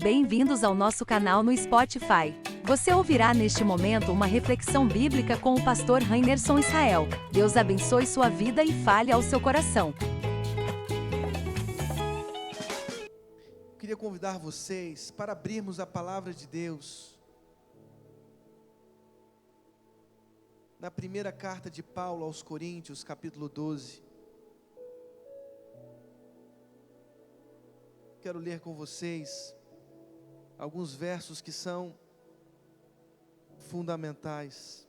Bem-vindos ao nosso canal no Spotify. Você ouvirá neste momento uma reflexão bíblica com o pastor Rainerson Israel. Deus abençoe sua vida e fale ao seu coração. Queria convidar vocês para abrirmos a palavra de Deus na primeira carta de Paulo aos Coríntios, capítulo 12. Quero ler com vocês alguns versos que são fundamentais.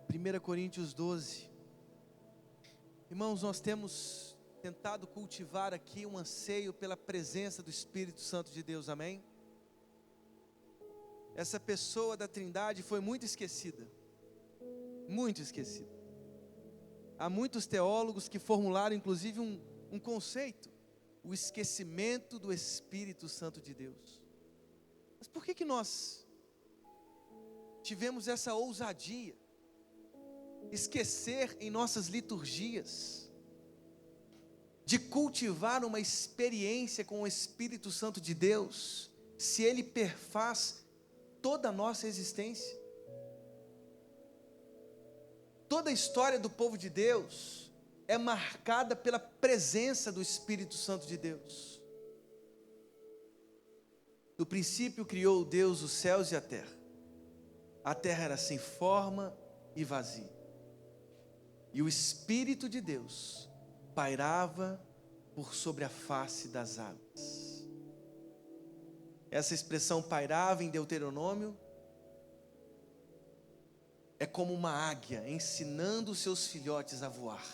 Primeira Coríntios 12. Irmãos, nós temos tentado cultivar aqui um anseio pela presença do Espírito Santo de Deus, amém? Essa pessoa da Trindade foi muito esquecida. Muito esquecida. Há muitos teólogos que formularam inclusive um conceito: o esquecimento do Espírito Santo de Deus. Mas por que nós tivemos essa ousadia? Esquecer em nossas liturgias de cultivar uma experiência com o Espírito Santo de Deus, se Ele perfaz toda a nossa existência. Toda a história do povo de Deus é marcada pela presença do Espírito Santo de Deus. No princípio criou Deus os céus e a terra. A terra era sem forma e vazia. E o Espírito de Deus pairava por sobre a face das águas. Essa expressão pairava em Deuteronômio é como uma águia ensinando os seus filhotes a voar.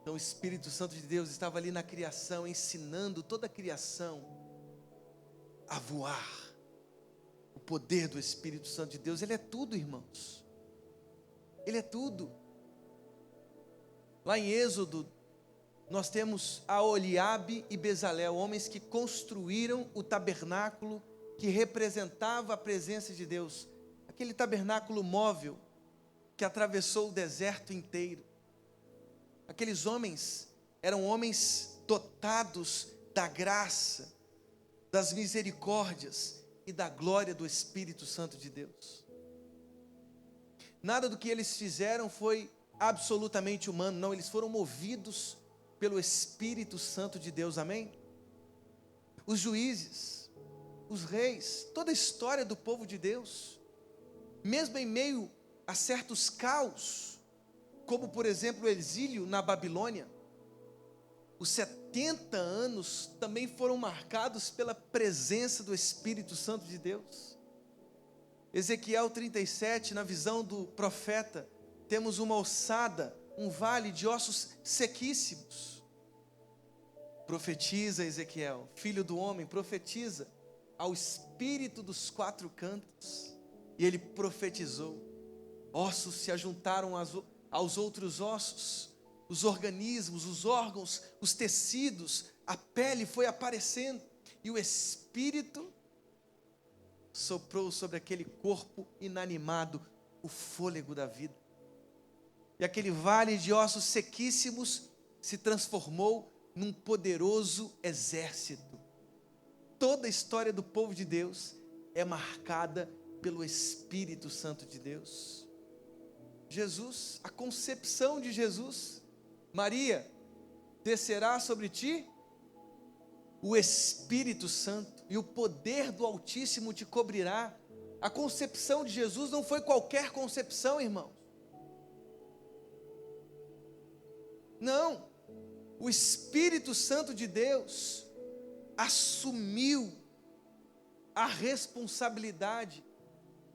Então o Espírito Santo de Deus estava ali na criação, ensinando toda a criação a voar. O poder do Espírito Santo de Deus, ele é tudo, irmãos. Ele é tudo. Lá em Êxodo, nós temos Aholiabe e Bezalel, homens que construíram o tabernáculo que representava a presença de Deus. Aquele tabernáculo móvel que atravessou o deserto inteiro. Aqueles homens eram homens dotados da graça, das misericórdias e da glória do Espírito Santo de Deus. Nada do que eles fizeram foi absolutamente humano, não, eles foram movidos pelo Espírito Santo de Deus, amém? Os juízes, os reis, toda a história do povo de Deus, mesmo em meio a certos caos, como por exemplo o exílio na Babilônia, os 70 anos também foram marcados pela presença do Espírito Santo de Deus. Ezequiel 37, na visão do profeta, temos uma ossada, um vale de ossos sequíssimos. Profetiza Ezequiel, filho do homem, profetiza ao espírito dos quatro cantos. E ele profetizou. Ossos se ajuntaram aos outros ossos. Os organismos, os órgãos, os tecidos, a pele foi aparecendo. E o Espírito soprou sobre aquele corpo inanimado o fôlego da vida. E aquele vale de ossos sequíssimos se transformou num poderoso exército. Toda a história do povo de Deus é marcada pelo Espírito Santo de Deus. Jesus, a concepção de Jesus: Maria, descerá sobre ti o Espírito Santo e o poder do Altíssimo te cobrirá. A concepção de Jesus não foi qualquer concepção, irmãos. Não, o Espírito Santo de Deus assumiu a responsabilidade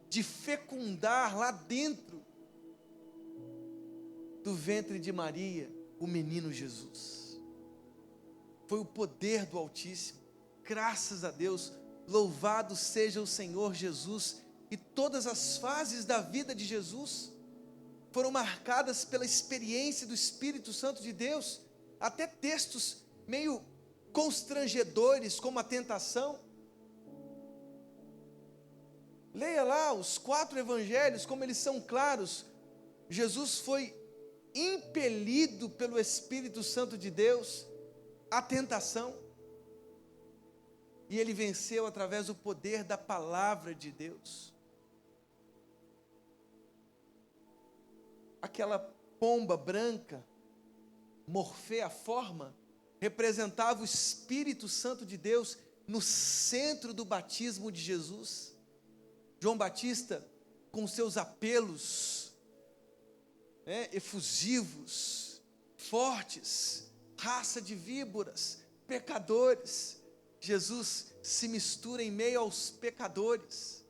de fecundar lá dentro do ventre de Maria o menino Jesus. Foi o poder do Altíssimo. Graças a Deus, louvado seja o Senhor Jesus. E todas as fases da vida de Jesus foram marcadas pela experiência do Espírito Santo de Deus. Até textos meio constrangedores, como a tentação. Leia lá os 4 evangelhos, como eles são claros. Jesus foi impelido pelo Espírito Santo de Deus à tentação. E ele venceu através do poder da palavra de Deus. Aquela pomba branca, Morfê, a forma, representava o Espírito Santo de Deus no centro do batismo de Jesus. João Batista, com seus apelos efusivos, fortes, raça de víboras, pecadores, Jesus se mistura em meio aos pecadores.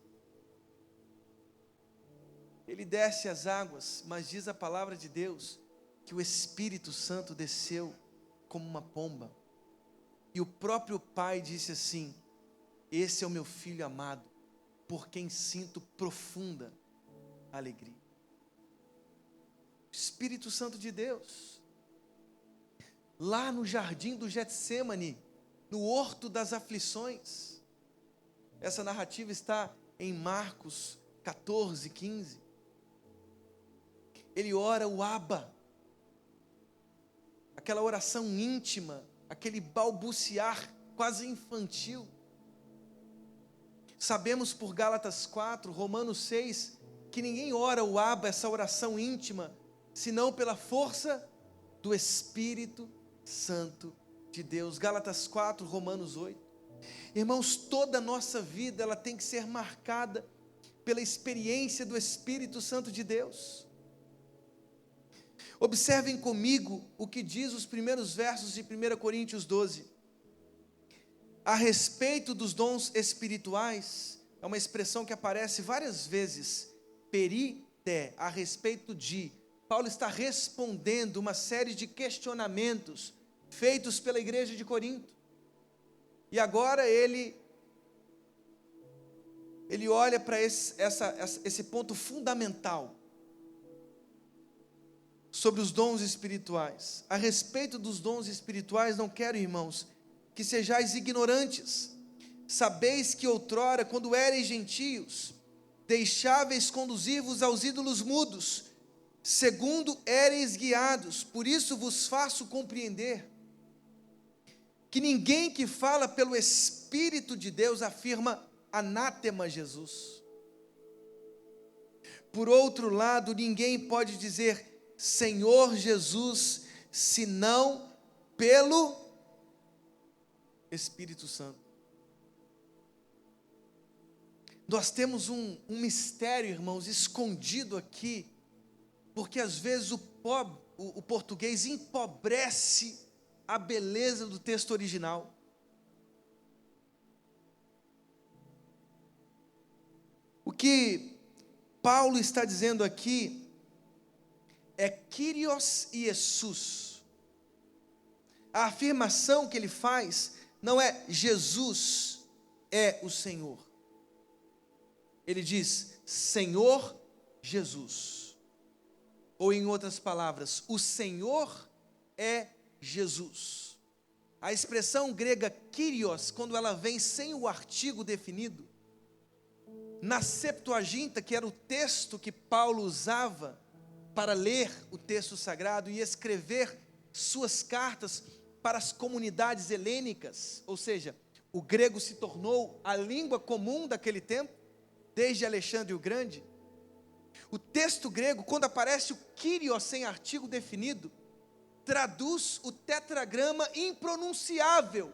Ele desce as águas, mas diz a palavra de Deus que o Espírito Santo desceu como uma pomba. E o próprio Pai disse assim: esse é o meu filho amado, por quem sinto profunda alegria. Espírito Santo de Deus, lá no jardim do Getsêmani, no horto das aflições. Essa narrativa está em Marcos 14, 15. Ele ora o Abba, aquela oração íntima, aquele balbuciar quase infantil. Sabemos por Gálatas 4, Romanos 6, que ninguém ora o Abba, essa oração íntima, senão pela força do Espírito Santo de Deus. Gálatas 4, Romanos 8. Irmãos, toda a nossa vida ela tem que ser marcada pela experiência do Espírito Santo de Deus. Observem comigo o que diz os primeiros versos de 1 Coríntios 12. A respeito dos dons espirituais, é uma expressão que aparece várias vezes, perite, a respeito de. Paulo está respondendo uma série de questionamentos feitos pela igreja de Corinto. E agora ele olha para esse ponto fundamental sobre os dons espirituais. A respeito dos dons espirituais, não quero, irmãos, que sejais ignorantes. Sabeis que outrora, quando éreis gentios, deixáveis conduzir-vos aos ídolos mudos, segundo éreis guiados. Por isso vos faço compreender que ninguém que fala pelo Espírito de Deus afirma anátema Jesus. Por outro lado, ninguém pode dizer Senhor Jesus, senão pelo Espírito Santo. Nós temos um mistério, irmãos, escondido aqui, porque às vezes o português empobrece a beleza do texto original. O que Paulo está dizendo aqui é Kyrios e Jesus. A afirmação que ele faz não é Jesus é o Senhor. Ele diz Senhor Jesus. Ou em outras palavras, o Senhor é Jesus. A expressão grega Kyrios, quando ela vem sem o artigo definido, na Septuaginta, que era o texto que Paulo usava para ler o texto sagrado e escrever suas cartas para as comunidades helênicas, ou seja, o grego se tornou a língua comum daquele tempo, desde Alexandre o Grande. O texto grego, quando aparece o Kyrios sem artigo definido, traduz o tetragrama impronunciável,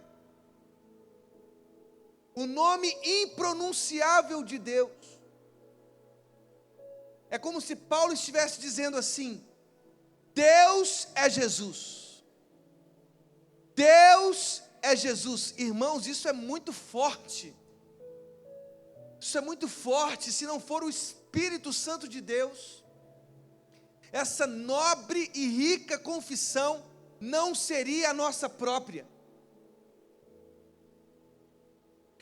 o nome impronunciável de Deus. É como se Paulo estivesse dizendo assim: Deus é Jesus. Deus é Jesus. Irmãos, isso é muito forte. Isso é muito forte. Se não for o Espírito Santo de Deus, essa nobre e rica confissão não seria a nossa própria.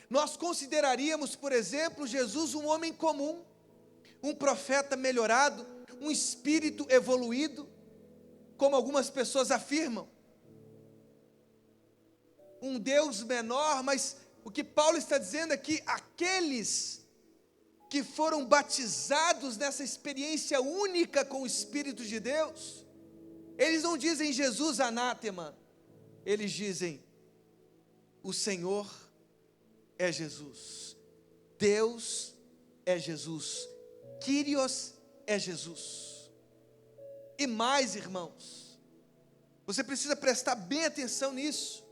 Nós consideraríamos, por exemplo, Jesus um homem comum, um profeta melhorado, um espírito evoluído, como algumas pessoas afirmam. Um Deus menor, mas o que Paulo está dizendo é que aqueles que foram batizados nessa experiência única com o Espírito de Deus, eles não dizem Jesus anátema, eles dizem: o Senhor é Jesus, Deus é Jesus, Kyrios é Jesus. E mais, irmãos, você precisa prestar bem atenção nisso.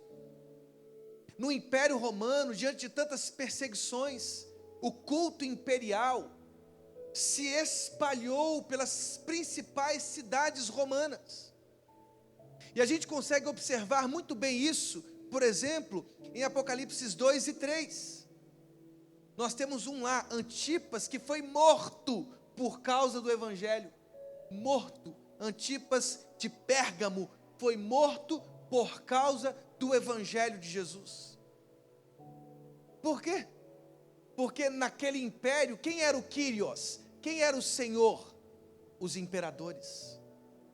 No Império Romano, diante de tantas perseguições, o culto imperial se espalhou pelas principais cidades romanas. E a gente consegue observar muito bem isso, por exemplo, em Apocalipse 2 e 3. Nós temos um lá, Antipas, que foi morto por causa do Evangelho. Morto. Antipas de Pérgamo foi morto por causa do Evangelho de Jesus. Por quê? Porque naquele império, quem era o Kyrios? Quem era o Senhor? Os imperadores.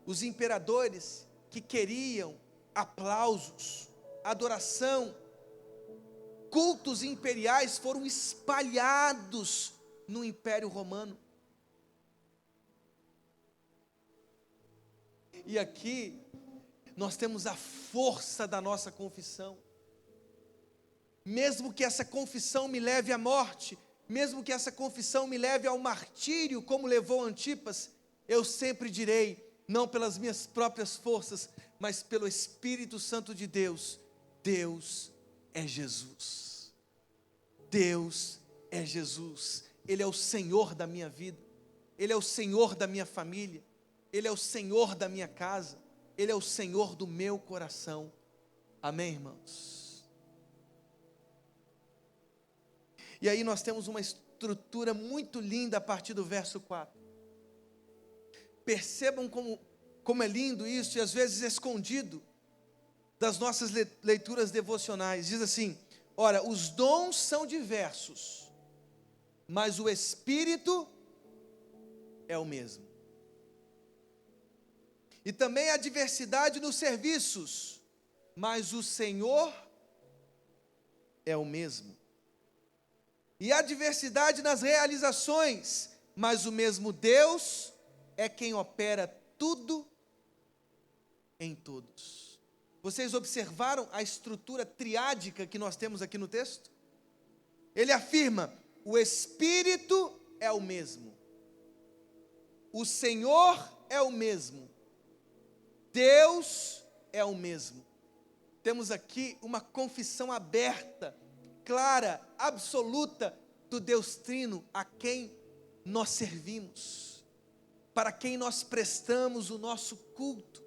Os imperadores que queriam aplausos, adoração. Cultos imperiais foram espalhados no Império Romano. E aqui nós temos a força da nossa confissão. Mesmo que essa confissão me leve à morte, mesmo que essa confissão me leve ao martírio, como levou Antipas, eu sempre direi, não pelas minhas próprias forças, mas pelo Espírito Santo de Deus: Deus é Jesus. Deus é Jesus. Ele é o Senhor da minha vida, Ele é o Senhor da minha família, Ele é o Senhor da minha casa, Ele é o Senhor do meu coração. Amém, irmãos? E aí nós temos uma estrutura muito linda a partir do verso 4. Percebam como é lindo isso, e às vezes escondido das nossas leituras devocionais. Diz assim: ora, os dons são diversos, mas o Espírito é o mesmo. E também há diversidade nos serviços, mas o Senhor é o mesmo. E há diversidade nas realizações, mas o mesmo Deus é quem opera tudo em todos. Vocês observaram a estrutura triádica que nós temos aqui no texto? Ele afirma: o Espírito é o mesmo, o Senhor é o mesmo, Deus é o mesmo. Temos aqui uma confissão aberta, clara, absoluta do Deus Trino a quem nós servimos, para quem nós prestamos o nosso culto,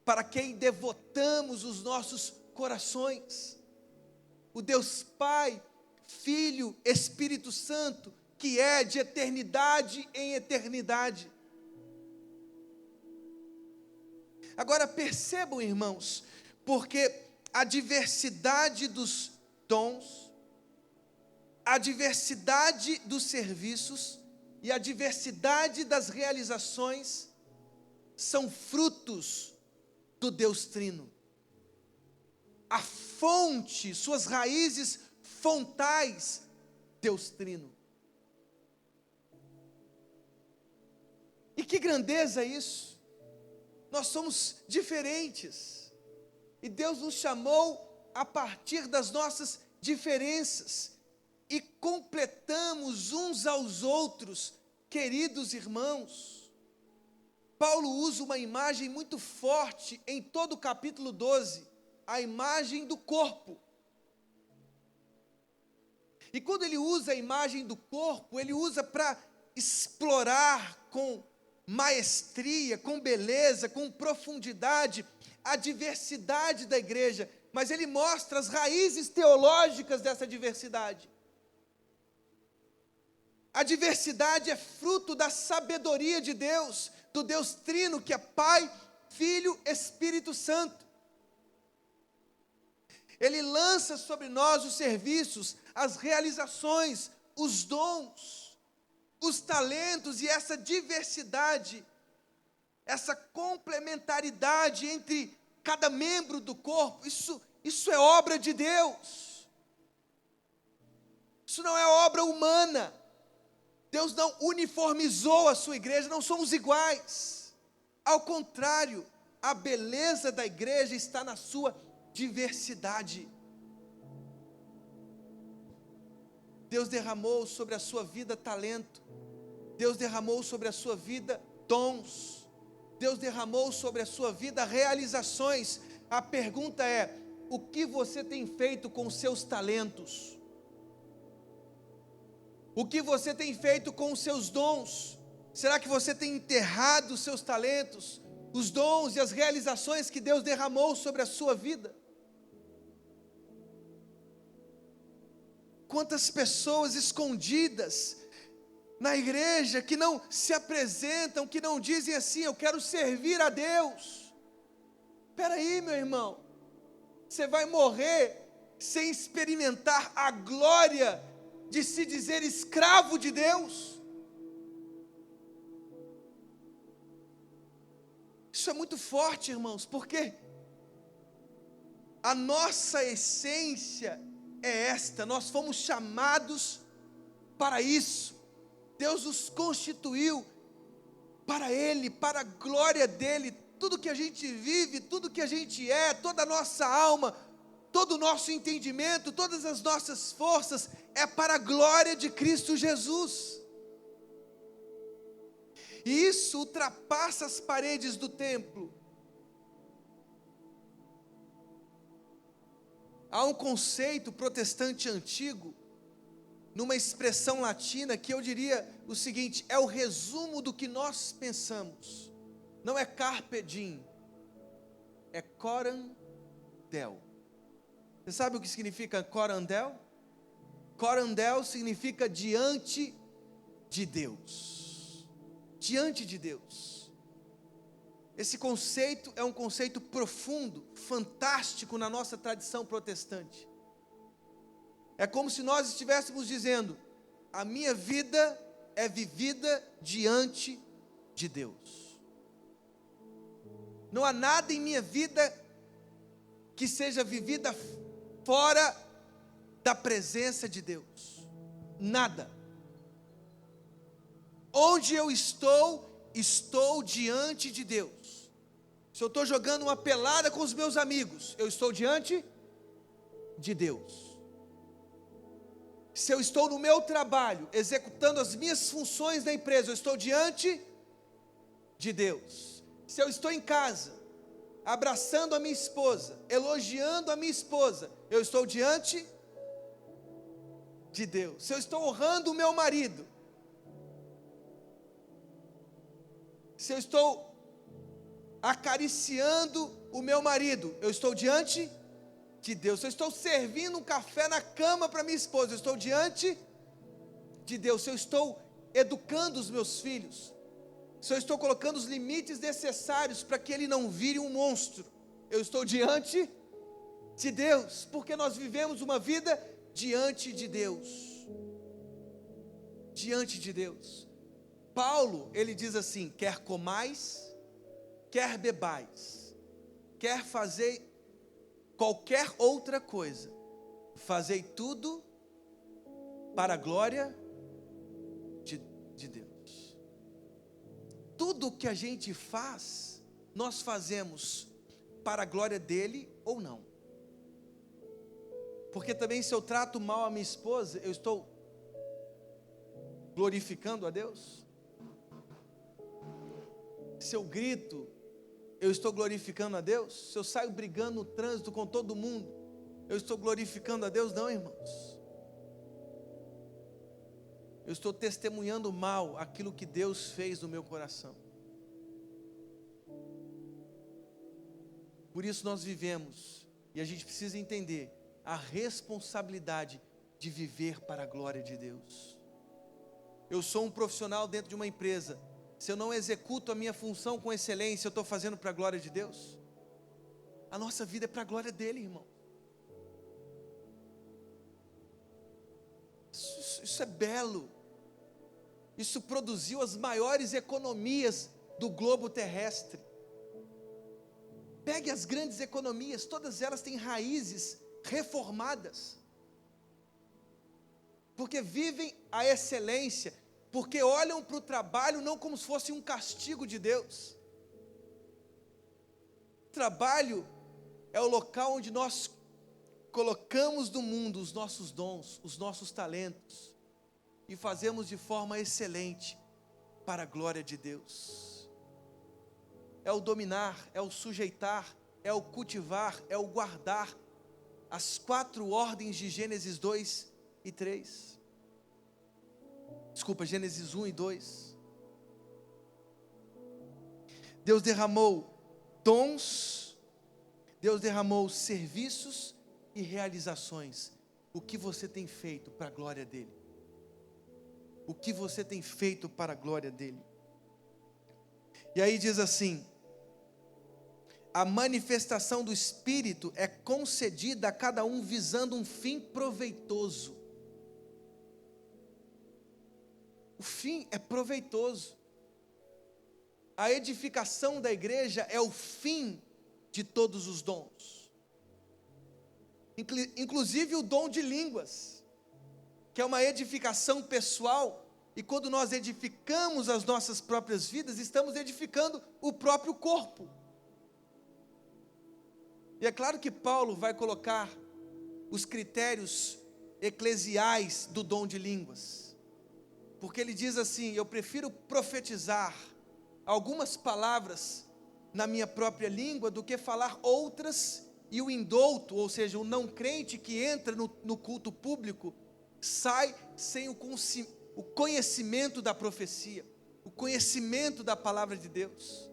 para quem devotamos os nossos corações. O Deus Pai, Filho, Espírito Santo, que é de eternidade em eternidade. Agora percebam, irmãos, porque a diversidade dos dons, a diversidade dos serviços e a diversidade das realizações são frutos do Deus Trino. A fonte, suas raízes fontais, Deus Trino. E que grandeza isso! Nós somos diferentes. E Deus nos chamou a partir das nossas diferenças e completamos uns aos outros, queridos irmãos. Paulo usa uma imagem muito forte em todo o capítulo 12, a imagem do corpo. E quando ele usa a imagem do corpo, ele usa para explorar com maestria, com beleza, com profundidade, a diversidade da igreja, mas ele mostra as raízes teológicas dessa diversidade. A diversidade é fruto da sabedoria de Deus, do Deus Trino, que é Pai, Filho, Espírito Santo. Ele lança sobre nós os serviços, as realizações, os dons, os talentos e essa diversidade, essa complementaridade entre cada membro do corpo. Isso é obra de Deus. Isso não é obra humana. Deus não uniformizou a sua igreja, não somos iguais. Ao contrário, a beleza da igreja está na sua diversidade. Deus derramou sobre a sua vida talento. Deus derramou sobre a sua vida dons. Deus derramou sobre a sua vida realizações. A pergunta é: o que você tem feito com os seus talentos? O que você tem feito com os seus dons? Será que você tem enterrado os seus talentos, os dons e as realizações que Deus derramou sobre a sua vida? Quantas pessoas escondidas na igreja que não se apresentam, que não dizem assim: eu quero servir a Deus. Espera aí, meu irmão, você vai morrer sem experimentar a glória de se dizer escravo de Deus? Isso é muito forte, irmãos, porque a nossa essência é esta, nós fomos chamados para isso. Deus nos constituiu para Ele, para a glória dEle. Tudo que a gente vive, tudo que a gente é, toda a nossa alma, todo o nosso entendimento, todas as nossas forças, é para a glória de Cristo Jesus. E isso ultrapassa as paredes do templo. Há um conceito protestante antigo, numa expressão latina, que eu diria o seguinte: é o resumo do que nós pensamos. Não é carpe diem, é coram deo. Você sabe o que significa coram deo? Coram deo significa diante de Deus. Diante de Deus. Esse conceito é um conceito profundo, fantástico na nossa tradição protestante. É como se nós estivéssemos dizendo: a minha vida é vivida diante de Deus. Não há nada em minha vida que seja vivida fora da presença de Deus. Nada. Onde eu estou, estou diante de Deus. Se eu estou jogando uma pelada com os meus amigos, eu estou diante de Deus. Se eu estou no meu trabalho, executando as minhas funções da empresa, eu estou diante de Deus. Se eu estou em casa, abraçando a minha esposa, elogiando a minha esposa, eu estou diante de Deus. Se eu estou honrando o meu marido, se eu estou acariciando o meu marido, eu estou diante de Deus. Se eu estou servindo um café na cama para minha esposa, eu estou diante de Deus. Se eu estou educando os meus filhos, se eu estou colocando os limites necessários para que ele não vire um monstro, eu estou diante de Deus, porque nós vivemos uma vida diante de Deus. Diante de Deus. Paulo, ele diz assim: quer comais, quer bebais, quer fazer qualquer outra coisa, fazei tudo para a glória de Deus. Tudo que a gente faz, nós fazemos para a glória dele ou não. Porque também, se eu trato mal a minha esposa, eu estou glorificando a Deus? Se eu grito, eu estou glorificando a Deus? Se eu saio brigando no trânsito com todo mundo, eu estou glorificando a Deus? Não, irmãos. Eu estou testemunhando mal aquilo que Deus fez no meu coração. Por isso nós vivemos, e a gente precisa entender a responsabilidade de viver para a glória de Deus. Eu sou um profissional dentro de uma empresa. Se eu não executo a minha função com excelência, eu estou fazendo para a glória de Deus? A nossa vida é para a glória dele, irmão. Isso é belo. Isso produziu as maiores economias do globo terrestre. Pegue as grandes economias, todas elas têm raízes reformadas. porque vivem a excelência, porque olham para o trabalho não como se fosse um castigo de Deus. O trabalho é o local onde nós colocamos no mundo os nossos dons, os nossos talentos, e fazemos de forma excelente para a glória de Deus. É o dominar, é o sujeitar, é o cultivar, é o guardar as 4 ordens de Gênesis 2 e 3. Desculpa, Gênesis 1 e 2. Deus derramou dons, Deus derramou serviços e realizações. O que você tem feito para a glória dele? O que você tem feito para a glória dele? E aí diz assim: a manifestação do Espírito é concedida a cada um visando um fim proveitoso. O fim é proveitoso. A edificação da igreja é o fim de todos os dons. Inclusive o dom de línguas, que é uma edificação pessoal, e quando nós edificamos as nossas próprias vidas, estamos edificando o próprio corpo. E é claro que Paulo vai colocar os critérios eclesiais do dom de línguas, porque ele diz assim: eu prefiro profetizar algumas palavras na minha própria língua do que falar outras, e o indouto, ou seja, o não crente que entra no culto público, sai sem o conhecimento da profecia, o conhecimento da palavra de Deus.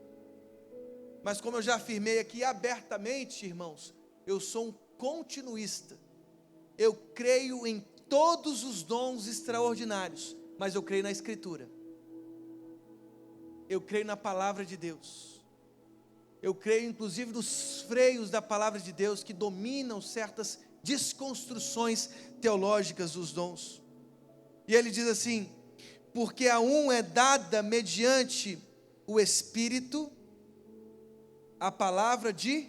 Mas como eu já afirmei aqui abertamente, irmãos, eu sou um continuista. Eu creio em todos os dons extraordinários, mas eu creio na Escritura. Eu creio na palavra de Deus. Eu creio inclusive nos freios da palavra de Deus que dominam certas desconstruções teológicas dos dons. E ele diz assim: porque a um é dada mediante o Espírito a palavra de,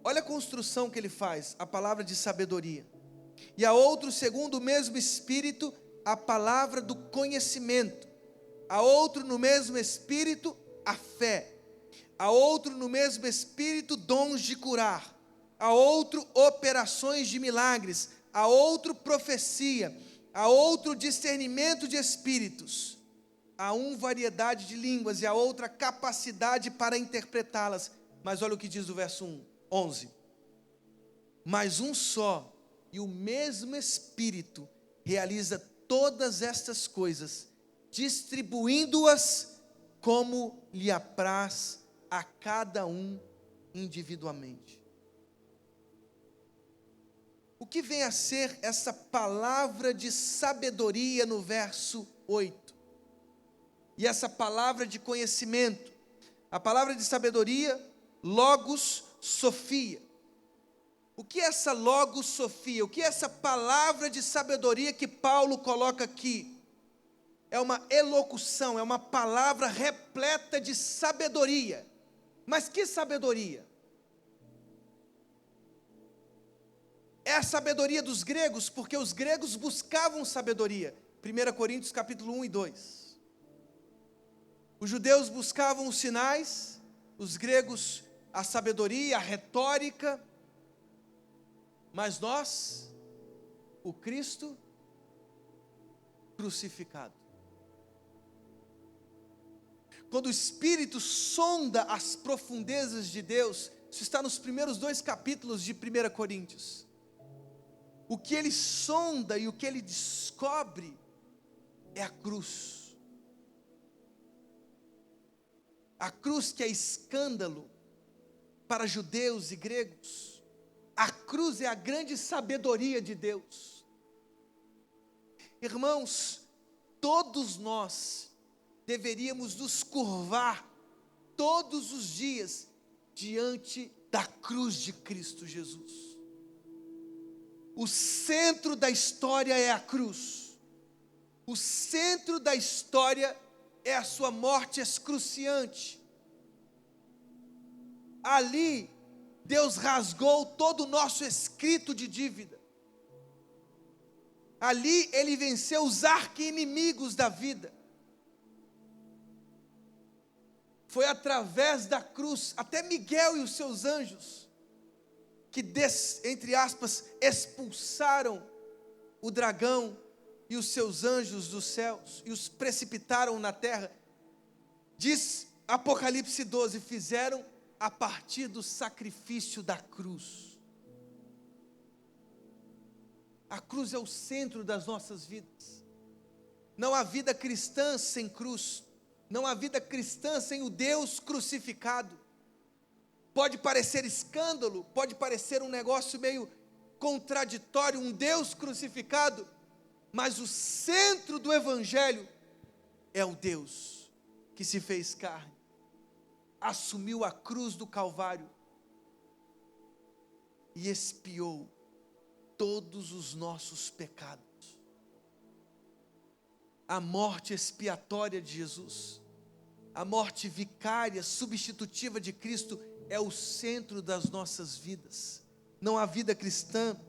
olha a construção que ele faz, a palavra de sabedoria, e a outro, segundo o mesmo Espírito, a palavra do conhecimento, a outro no mesmo Espírito, a fé, a outro no mesmo Espírito, dons de curar, a outro operações de milagres, a outro profecia, a outro discernimento de espíritos, a um variedade de línguas e a outra capacidade para interpretá-las. Mas olha o que diz o verso 11: mas um só e o mesmo Espírito realiza todas estas coisas, distribuindo-as como lhe apraz a cada um individualmente. O que vem a ser essa palavra de sabedoria no verso 8? E essa palavra de conhecimento? A palavra de sabedoria, logos, sofia. O que é essa logos, sofia? O que é essa palavra de sabedoria que Paulo coloca aqui? É uma elocução, é uma palavra repleta de sabedoria. Mas que sabedoria? É a sabedoria dos gregos, porque os gregos buscavam sabedoria. 1 Coríntios capítulo 1 e 2. Os judeus buscavam os sinais, os gregos a sabedoria, a retórica, mas nós, o Cristo crucificado. Quando o Espírito sonda as profundezas de Deus, isso está nos primeiros 2 capítulos de 1 Coríntios. O que ele sonda e o que ele descobre é a cruz. A cruz que é escândalo para judeus e gregos. A cruz é a grande sabedoria de Deus. Irmãos, todos nós deveríamos nos curvar todos os dias diante da cruz de Cristo Jesus. O centro da história é a cruz. O centro da história é a sua morte excruciante. Ali, Deus rasgou todo o nosso escrito de dívida. Ali ele venceu os arqui-inimigos da vida. Foi através da cruz, até Miguel e os seus anjos, que, entre aspas, expulsaram o dragão e os seus anjos dos céus, e os precipitaram na terra. Diz Apocalipse 12, fizeram a partir do sacrifício da cruz. A cruz é o centro das nossas vidas. Não há vida cristã sem cruz. Não há vida cristã sem o Deus crucificado. Pode parecer escândalo, pode parecer um negócio meio contraditório, um Deus crucificado, mas o centro do Evangelho é o Deus que se fez carne, assumiu a cruz do Calvário e expiou todos os nossos pecados. A morte expiatória de Jesus, a morte vicária, substitutiva de Cristo, é o centro das nossas vidas. Não há vida cristã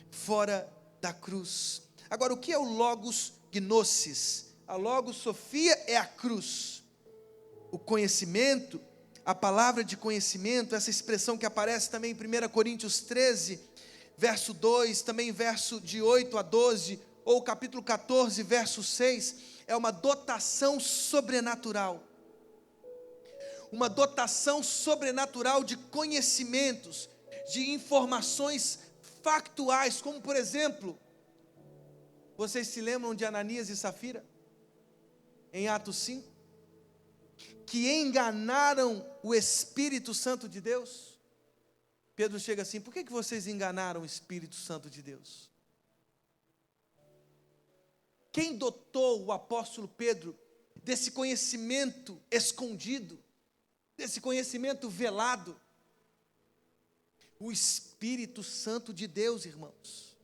fora da cruz. Agora, o que é o Logos Gnosis? A Logos Sofia é a cruz. O conhecimento, a palavra de conhecimento, essa expressão que aparece também em 1 Coríntios 13, verso 2, também verso de 8 a 12, ou capítulo 14, verso 6, é uma dotação sobrenatural. Uma dotação sobrenatural de conhecimentos, de informações factuais, como por exemplo, vocês se lembram de Ananias e Safira? Em Atos 5? Que enganaram o Espírito Santo de Deus? Pedro chega assim, por que vocês enganaram o Espírito Santo de Deus? Quem dotou o apóstolo Pedro desse conhecimento escondido, desse conhecimento velado? O Espírito Santo de Deus, irmãos.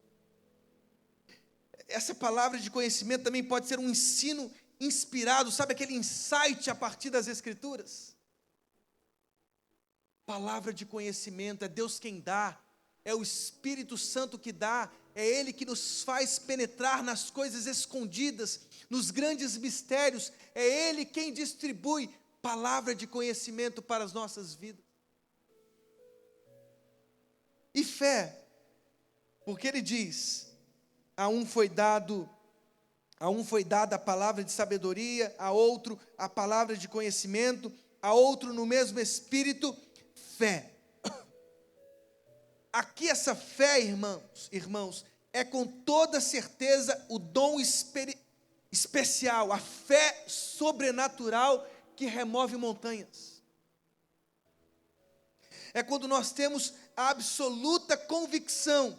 Essa palavra de conhecimento também pode ser um ensino inspirado, sabe aquele insight a partir das Escrituras? Palavra de conhecimento, é Deus quem dá, é o Espírito Santo que dá, é Ele que nos faz penetrar nas coisas escondidas, nos grandes mistérios, é Ele quem distribui palavra de conhecimento para as nossas vidas. E fé, porque Ele diz, a um foi dada a palavra de sabedoria, a outro a palavra de conhecimento, a outro no mesmo Espírito, fé. Aqui essa fé, irmãos, é com toda certeza o dom especial, a fé sobrenatural que remove montanhas. É quando nós temos a absoluta convicção,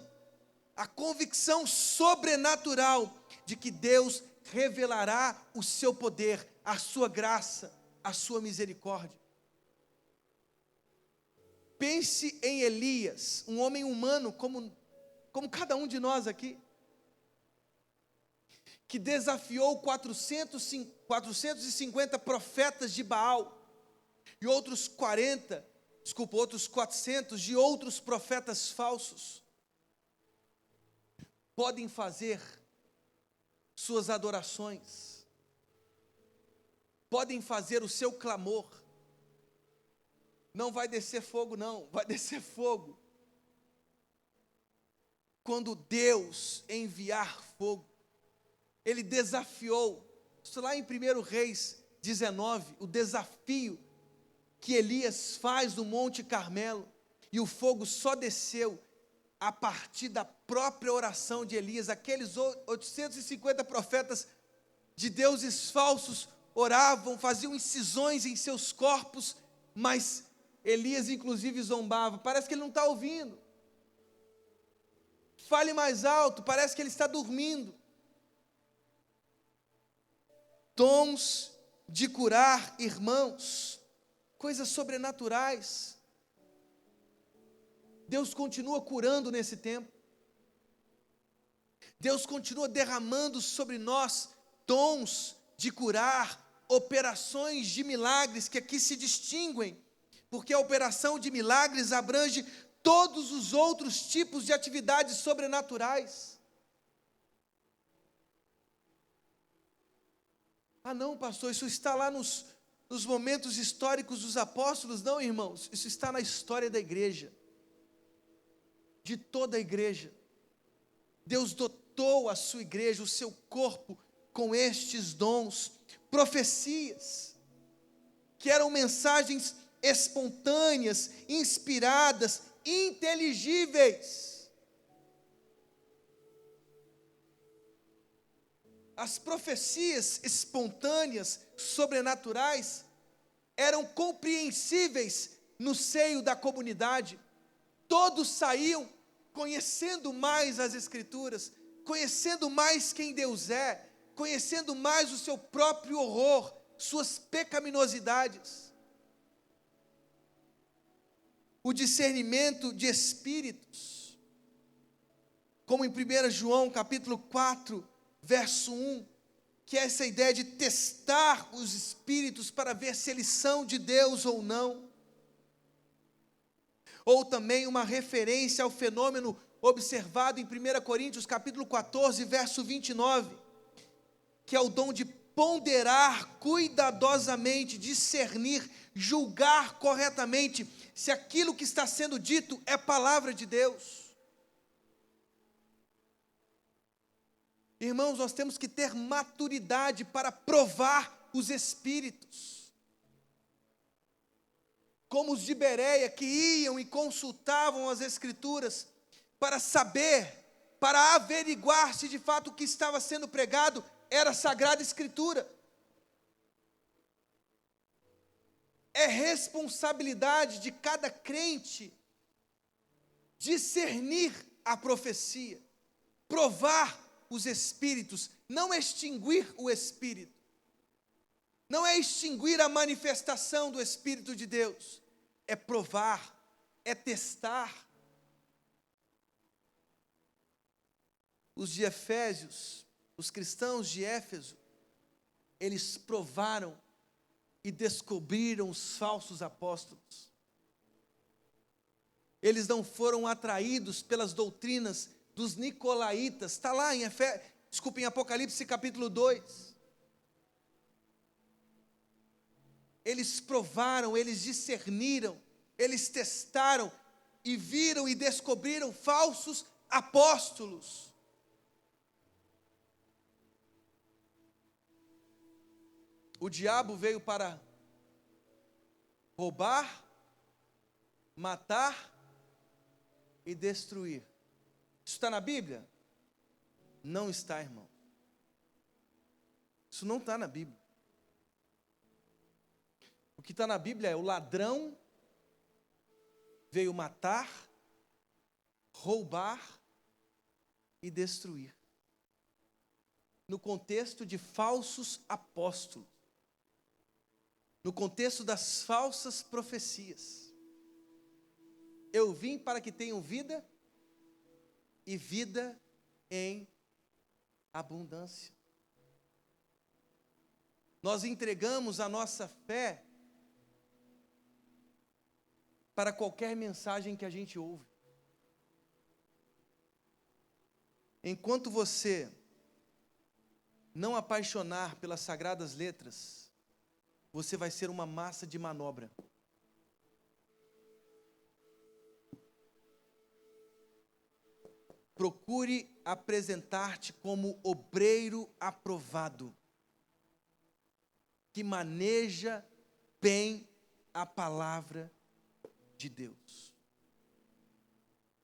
a convicção sobrenatural de que Deus revelará o seu poder, a sua graça, a sua misericórdia. Pense em Elias, um homem humano como cada um de nós aqui, que desafiou 450 profetas de Baal e outros 400 de outros profetas falsos. Podem fazer suas adorações, podem fazer o seu clamor. Não vai descer fogo, não, vai descer fogo quando Deus enviar fogo. Ele desafiou, isso lá em 1 Reis 19, o desafio que Elias faz no Monte Carmelo, e o fogo só desceu a partir da própria oração de Elias. Aqueles 850 profetas de deuses falsos oravam, faziam incisões em seus corpos, mas Elias inclusive zombava, parece que ele não está ouvindo. Fale mais alto, parece que ele está dormindo. Dons de curar, irmãos, coisas sobrenaturais. Deus continua curando nesse tempo. Deus continua derramando sobre nós dons de curar, operações de milagres que aqui se distinguem, porque a operação de milagres abrange todos os outros tipos de atividades sobrenaturais. Ah, não, pastor, isso está lá nos momentos históricos dos apóstolos. Não, irmãos, isso está na história da igreja, de toda a igreja. Deus dotou a sua igreja, o seu corpo, com estes dons, profecias, que eram mensagens espontâneas, inspiradas, inteligíveis. As profecias espontâneas, sobrenaturais, eram compreensíveis no seio da comunidade. Todos saíam conhecendo mais as Escrituras, conhecendo mais quem Deus é, conhecendo mais o seu próprio horror, suas pecaminosidades. O discernimento de espíritos, como em 1 João capítulo 4, verso 1, que é essa ideia de testar os espíritos para ver se eles são de Deus ou não. Ou também uma referência ao fenômeno observado em 1 Coríntios capítulo 14, verso 29, que é o dom de ponderar cuidadosamente, discernir, julgar corretamente se aquilo que está sendo dito é palavra de Deus. Irmãos, nós temos que ter maturidade para provar os espíritos. Como os de Bereia, que iam e consultavam as Escrituras para saber, para averiguar se de fato o que estava sendo pregado era a Sagrada Escritura. É responsabilidade de cada crente discernir a profecia, provar os espíritos, não extinguir o espírito, não é extinguir a manifestação do Espírito de Deus, é provar, é testar. Os de Efésios, os cristãos de Éfeso, eles provaram e descobriram os falsos apóstolos. Eles não foram atraídos pelas doutrinas dos nicolaítas, está lá em Apocalipse capítulo 2. Eles provaram, eles discerniram, eles testaram e viram e descobriram falsos apóstolos. O diabo veio para roubar, matar e destruir. Isso está na Bíblia? Não está, irmão. Isso não está na Bíblia. O que está na Bíblia é: o ladrão veio matar, roubar e destruir. No contexto de falsos apóstolos, no contexto das falsas profecias. Eu vim para que tenham vida e vida em abundância. Nós entregamos a nossa fé para qualquer mensagem que a gente ouve. Enquanto você não apaixonar pelas sagradas letras, você vai ser uma massa de manobra. Procure apresentar-te como obreiro aprovado, que maneja bem a palavra de Deus.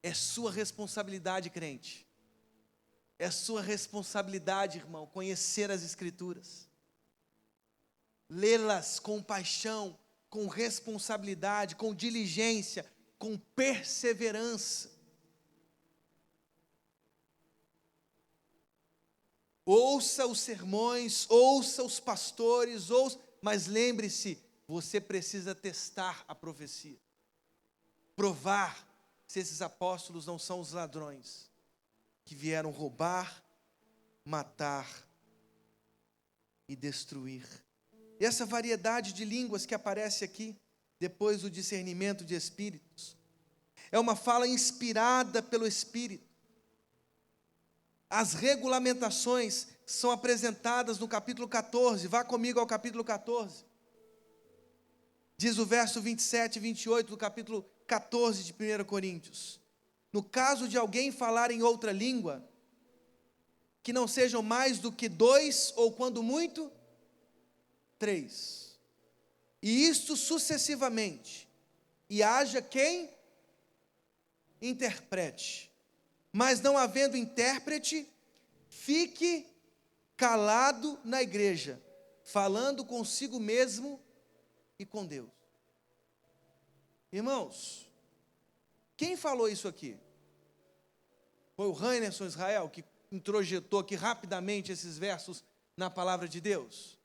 É sua responsabilidade, crente. É sua responsabilidade, irmão, conhecer as Escrituras. Lê-las com paixão, com responsabilidade, com diligência, com perseverança. Ouça os sermões, ouça os pastores, mas lembre-se, você precisa testar a profecia. Provar se esses apóstolos não são os ladrões que vieram roubar, matar e destruir. E essa variedade de línguas que aparece aqui, depois do discernimento de espíritos, é uma fala inspirada pelo Espírito. As regulamentações são apresentadas no capítulo 14. Vá comigo ao capítulo 14. Diz o verso 27 e 28 do capítulo 14 de 1 Coríntios. No caso de alguém falar em outra língua, que não sejam mais do que 2, ou quando muito, 3. E isto sucessivamente. E haja quem interprete. Mas não havendo intérprete, fique calado na igreja, falando consigo mesmo e com Deus. Irmãos, quem falou isso aqui? Foi o Rainerson Israel que introjetou aqui rapidamente esses versos na palavra de Deus?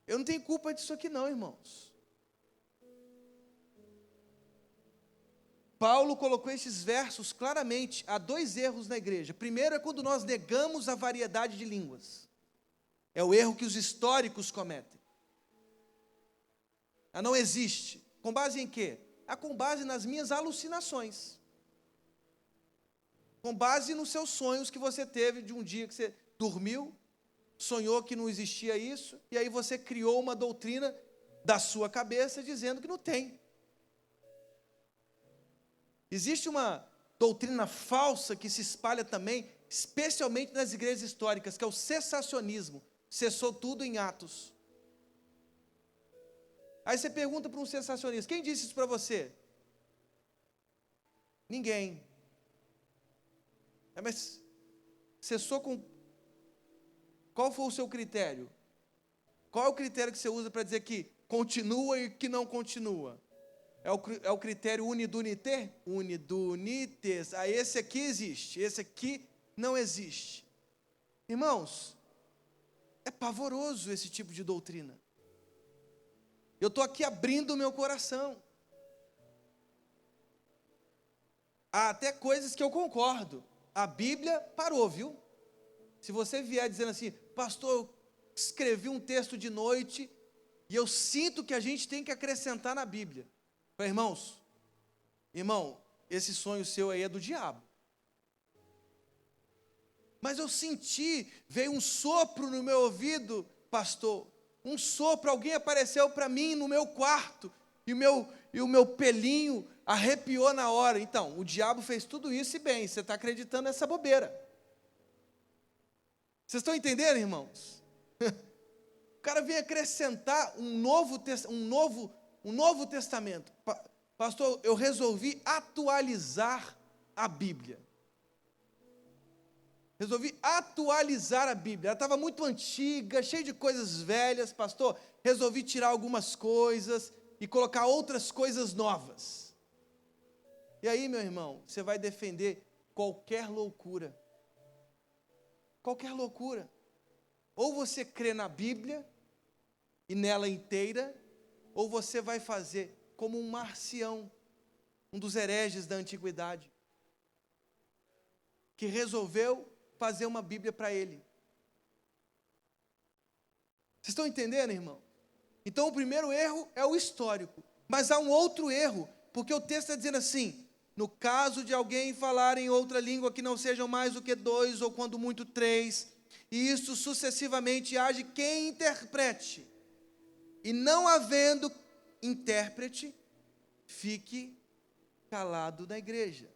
Eu não tenho culpa disso aqui não, irmãos. Paulo colocou esses versos claramente. Há 2 erros na igreja. Primeiro é quando nós negamos a variedade de línguas. É o erro que os históricos cometem. Não existe. Com base em quê? Com base nas minhas alucinações. Com base nos seus sonhos que você teve de um dia que você dormiu, sonhou que não existia isso, e aí você criou uma doutrina da sua cabeça dizendo que não tem. Existe uma doutrina falsa que se espalha também, especialmente nas igrejas históricas, que é o cessacionismo. Cessou tudo em Atos. Aí você pergunta para um cessacionista: quem disse isso para você? Ninguém. Mas cessou com... Qual foi o seu critério? Qual é o critério que você usa para dizer que continua e que não continua? É o critério unidunité? Unidunites. Esse aqui existe, esse aqui não existe. Irmãos, é pavoroso esse tipo de doutrina. Eu estou aqui abrindo o meu coração. Há até coisas que eu concordo. A Bíblia parou, viu? Se você vier dizendo assim: pastor, eu escrevi um texto de noite e eu sinto que a gente tem que acrescentar na Bíblia. Falei: irmão, esse sonho seu aí é do diabo. Mas eu senti, veio um sopro no meu ouvido, pastor, um sopro, alguém apareceu para mim no meu quarto, e o meu pelinho arrepiou na hora. Então, o diabo fez tudo isso e bem, você está acreditando nessa bobeira. Vocês estão entendendo, irmãos? O cara vem acrescentar um novo testamento. Pastor, eu resolvi atualizar a Bíblia. Resolvi atualizar a Bíblia. Ela estava muito antiga, cheia de coisas velhas, pastor. Resolvi tirar algumas coisas e colocar outras coisas novas. E aí, meu irmão, você vai defender qualquer loucura. Qualquer loucura. Ou você crê na Bíblia e nela inteira, ou você vai fazer como um Marcião, um dos hereges da antiguidade, que resolveu fazer uma Bíblia para ele. Vocês estão entendendo, irmão? Então o primeiro erro é o histórico, mas há um outro erro, porque o texto está dizendo assim: no caso de alguém falar em outra língua que não sejam mais do que 2, ou quando muito 3, e isso sucessivamente haja quem interprete, e não havendo intérprete, fique calado na igreja.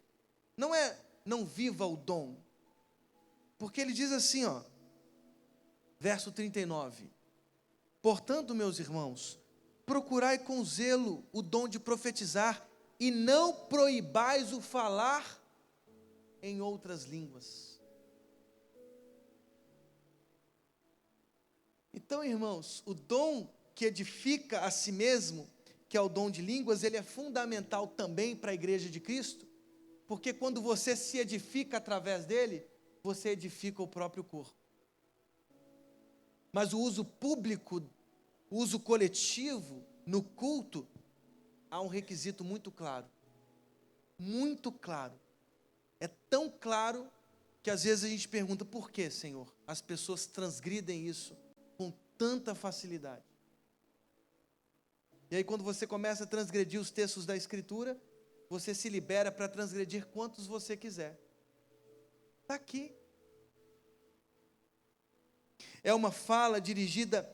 Não é não viva o dom, porque ele diz assim, verso 39, portanto, meus irmãos, procurai com zelo o dom de profetizar, e não proibais o falar em outras línguas. Então, irmãos, o dom que edifica a si mesmo, que é o dom de línguas, ele é fundamental também para a igreja de Cristo, porque quando você se edifica através dele, você edifica o próprio corpo. Mas o uso público, o uso coletivo, no culto, há um requisito muito claro. Muito claro. É tão claro que às vezes a gente pergunta: por que, Senhor, as pessoas transgridem isso com tanta facilidade? E aí quando você começa a transgredir os textos da Escritura, você se libera para transgredir quantos você quiser. Está aqui. É uma fala dirigida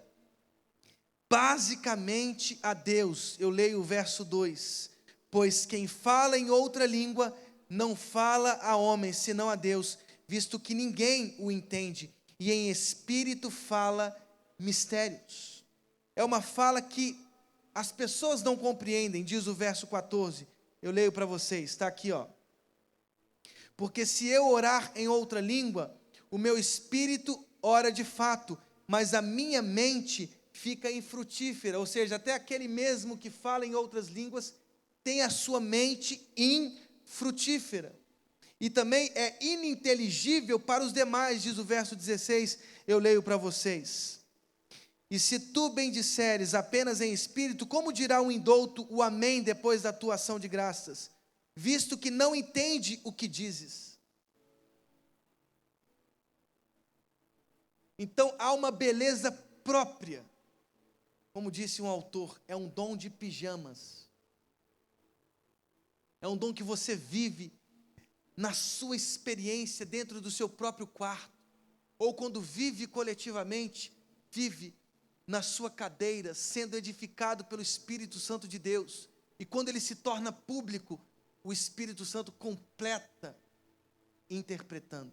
basicamente a Deus. Eu leio o verso 2: pois quem fala em outra língua não fala a homens, senão a Deus, visto que ninguém o entende, e em espírito fala mistérios. É uma fala que as pessoas não compreendem, diz o verso 14. Eu leio para vocês, está aqui, ó. Porque se eu orar em outra língua, o meu espírito ora de fato, mas a minha mente fica infrutífera. Ou seja, até aquele mesmo que fala em outras línguas tem a sua mente infrutífera. E também é ininteligível para os demais, diz o verso 16, eu leio para vocês. E se tu bendisseres apenas em espírito, como dirá o indouto o amém depois da tua ação de graças, visto que não entende o que dizes? Então há uma beleza própria, como disse um autor, é um dom de pijamas, é um dom que você vive na sua experiência dentro do seu próprio quarto, ou quando vive coletivamente, vive na sua cadeira, sendo edificado pelo Espírito Santo de Deus, e quando ele se torna público, o Espírito Santo completa interpretando.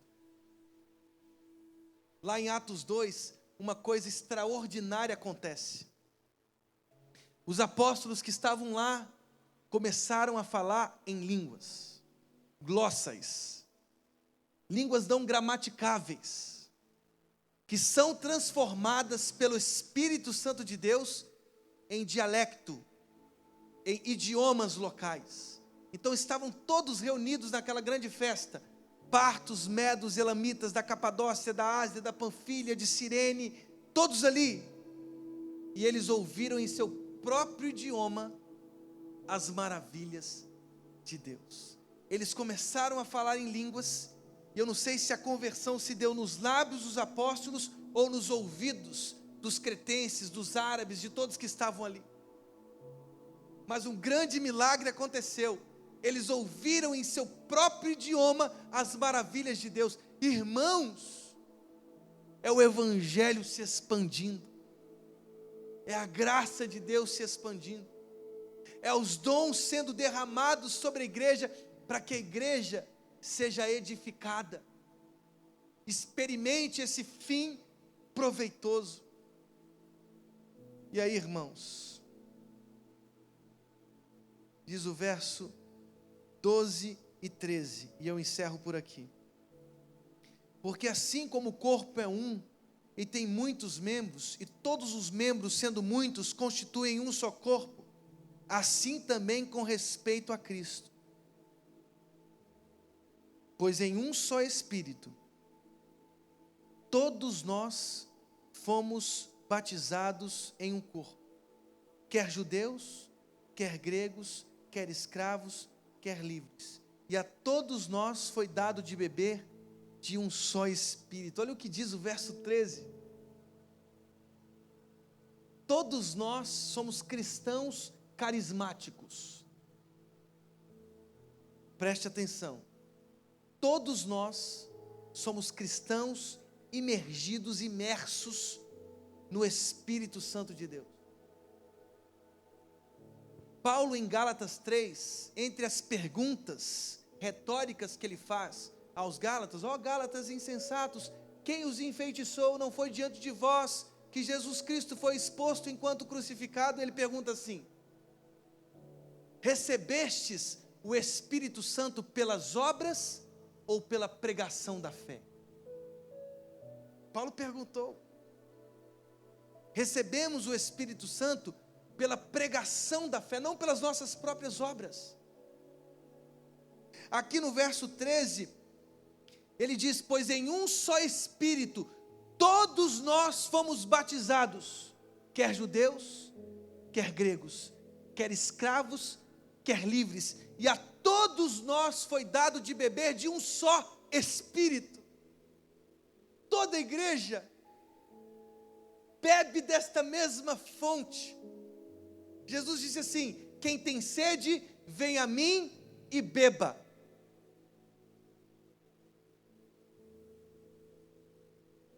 Lá em Atos 2, uma coisa extraordinária acontece. Os apóstolos que estavam lá começaram a falar em línguas, glossais, línguas não gramaticáveis, que são transformadas pelo Espírito Santo de Deus em dialecto, em idiomas locais. Então estavam todos reunidos naquela grande festa, partos, medos, elamitas, da Capadócia, da Ásia, da Panfilha, de Cirene, todos ali, e eles ouviram em seu próprio idioma as maravilhas de Deus. Eles começaram a falar em línguas, e eu não sei se a conversão se deu nos lábios dos apóstolos ou nos ouvidos dos cretenses, dos árabes, de todos que estavam ali. Mas um grande milagre aconteceu. Eles ouviram em seu próprio idioma as maravilhas de Deus. Irmãos, é o evangelho se expandindo, é a graça de Deus se expandindo, é os dons sendo derramados sobre a igreja, para que a igreja seja edificada, experimente esse fim proveitoso. E aí, irmãos, diz o verso 12 e 13, e eu encerro por aqui. Porque assim como o corpo é um, e tem muitos membros, e todos os membros, sendo muitos, constituem um só corpo, assim também com respeito a Cristo. Pois em um só Espírito, todos nós fomos batizados em um corpo, quer judeus, quer gregos, quer escravos, quer livres, e a todos nós foi dado de beber de um só Espírito. Olha o que diz o verso 13. Todos nós somos cristãos carismáticos. Preste atenção. Todos nós somos cristãos imersos no Espírito Santo de Deus. Paulo, em Gálatas 3, entre as perguntas retóricas que ele faz aos Gálatas: ó Gálatas insensatos, quem os enfeitiçou? Não foi diante de vós que Jesus Cristo foi exposto enquanto crucificado? Ele pergunta assim: recebestes o Espírito Santo pelas obras ou pela pregação da fé? Paulo perguntou. Recebemos o Espírito Santo pela pregação da fé, não pelas nossas próprias obras. Aqui no verso 13, ele diz: pois em um só Espírito, todos nós fomos batizados, quer judeus, quer gregos, quer escravos, quer livres, e a todos nós foi dado de beber de um só Espírito. Toda a igreja bebe desta mesma fonte. Jesus disse assim: quem tem sede, vem a mim e beba.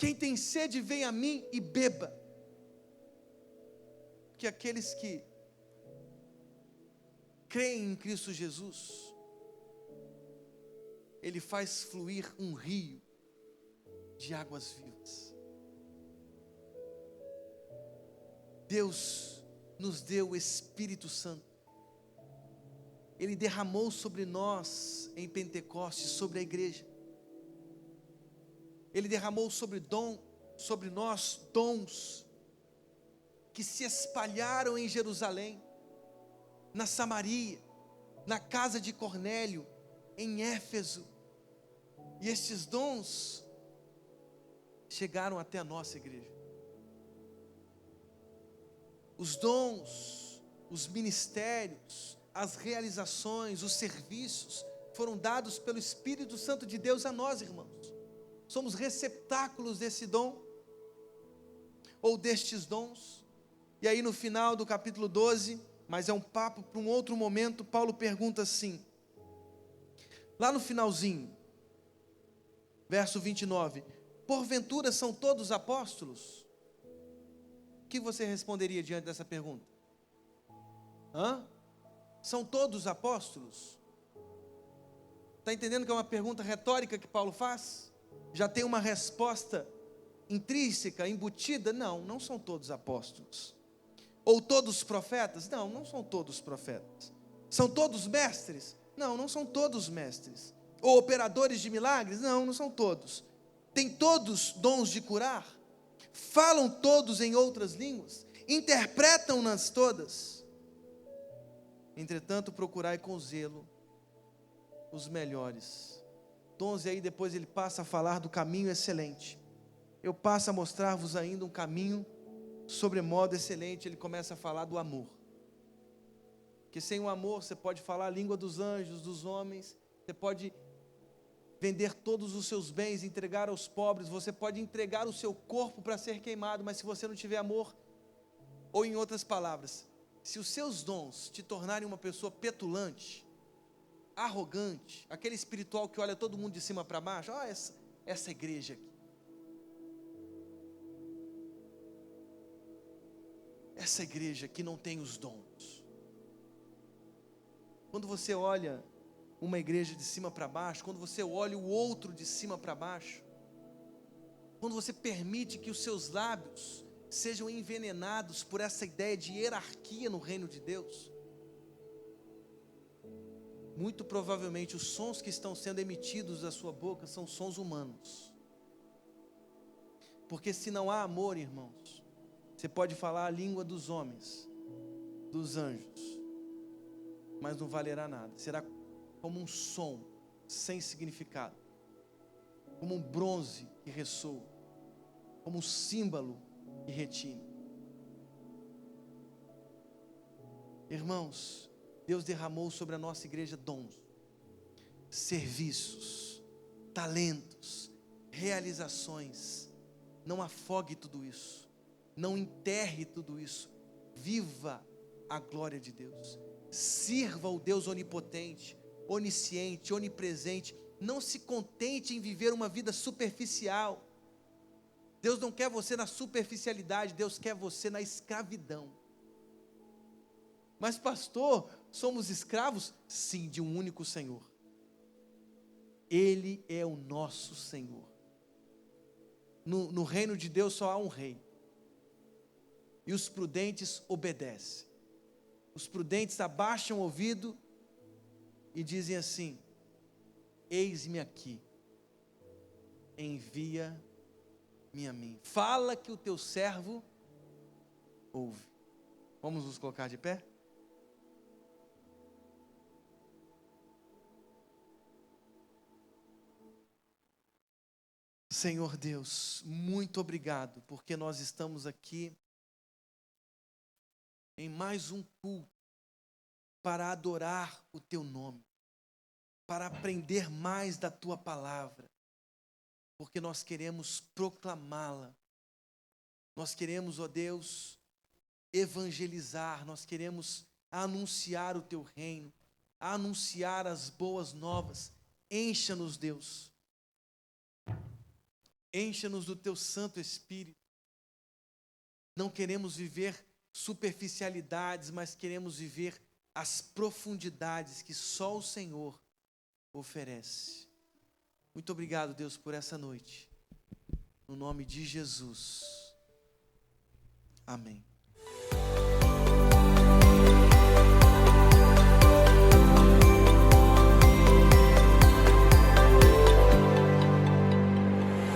Quem tem sede, vem a mim e beba. Porque aqueles que creem em Cristo Jesus, Ele faz fluir um rio de águas vivas. Deus nos deu o Espírito Santo. Ele derramou sobre nós em Pentecostes, sobre a igreja. Ele derramou sobre nós dons que se espalharam em Jerusalém, na Samaria, na casa de Cornélio, em Éfeso. E estes dons chegaram até a nossa igreja. Os dons, os ministérios, as realizações, os serviços foram dados pelo Espírito Santo de Deus a nós, irmãos. Somos receptáculos desse dom, ou destes dons. E aí no final do capítulo 12, mas é um papo para um outro momento, Paulo pergunta assim, lá no finalzinho, verso 29, porventura são todos apóstolos? O que você responderia diante dessa pergunta? São todos apóstolos? Está entendendo que é uma pergunta retórica que Paulo faz? Já tem uma resposta intrínseca, embutida? Não são todos apóstolos. Ou todos profetas? Não são todos profetas. São todos mestres? Não são todos mestres. Ou operadores de milagres? Não são todos. Tem todos dons de curar? Falam todos em outras línguas? Interpretam-nas todas? Entretanto, procurai com zelo os melhores. 11 aí depois ele passa a falar do caminho excelente. Eu passo a mostrar-vos ainda um caminho sobremodo excelente. Ele começa a falar do amor. Que sem o amor você pode falar a língua dos anjos, dos homens, você pode vender todos os seus bens, entregar aos pobres, você pode entregar o seu corpo para ser queimado, mas se você não tiver amor, ou em outras palavras, se os seus dons te tornarem uma pessoa petulante, arrogante, aquele espiritual que olha todo mundo de cima para baixo, essa igreja aqui, essa igreja que não tem os dons. Quando você olha uma igreja de cima para baixo, quando você olha o outro de cima para baixo, quando você permite que os seus lábios sejam envenenados por essa ideia de hierarquia no reino de Deus, muito provavelmente os sons que estão sendo emitidos da sua boca são sons humanos. Porque se não há amor, irmãos, você pode falar a língua dos homens, dos anjos, mas não valerá nada. Será como um som sem significado, como um bronze que ressoa, como um símbolo que retine. Irmãos, Deus derramou sobre a nossa igreja dons, serviços, talentos, realizações. Não afogue tudo isso, não enterre tudo isso. Viva a glória de Deus, sirva o Deus onipotente, onisciente, onipresente. Não se contente em viver uma vida superficial. Deus não quer você na superficialidade, Deus quer você na escravidão. Mas pastor, somos escravos? Sim, de um único Senhor. Ele é o nosso Senhor. No reino de Deus só há um rei. E os prudentes obedecem. Os prudentes abaixam o ouvido e dizem assim: eis-me aqui, envia-me a mim. Fala que o teu servo ouve. Vamos nos colocar de pé? Senhor Deus, muito obrigado, porque nós estamos aqui em mais um culto para adorar o teu nome, para aprender mais da tua palavra, porque nós queremos proclamá-la, nós queremos, ó Deus, evangelizar, nós queremos anunciar o teu reino, anunciar as boas novas. Encha-nos, Deus, Encha-nos do teu Santo Espírito. Não queremos viver superficialidades, mas queremos viver as profundidades que só o Senhor oferece. Muito obrigado, Deus, por essa noite. No nome de Jesus. Amém.